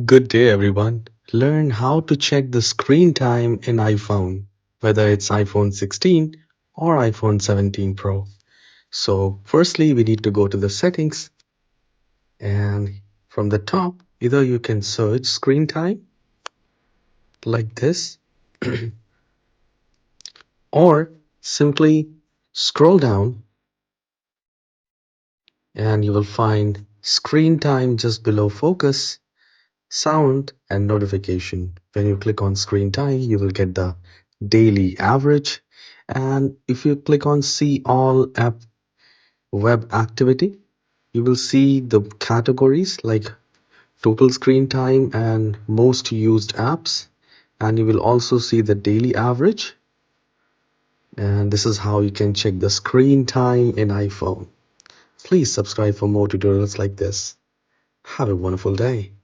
Good day, everyone. Learn how to check the screen time in iPhone, whether it's iPhone 16 or iPhone 17 Pro. So, firstly, we need to go to the settings, and from the top, either you can search screen time like this, or simply scroll down and you will find screen time just below focus, sound, and notification. When you click on screen time, you will get the daily average. And if you click on see all app web activity, you will see the categories like total screen time and most used apps. And you will also see the daily average. And this is how you can check the screen time in iPhone. Please subscribe for more tutorials like this. Have a wonderful day.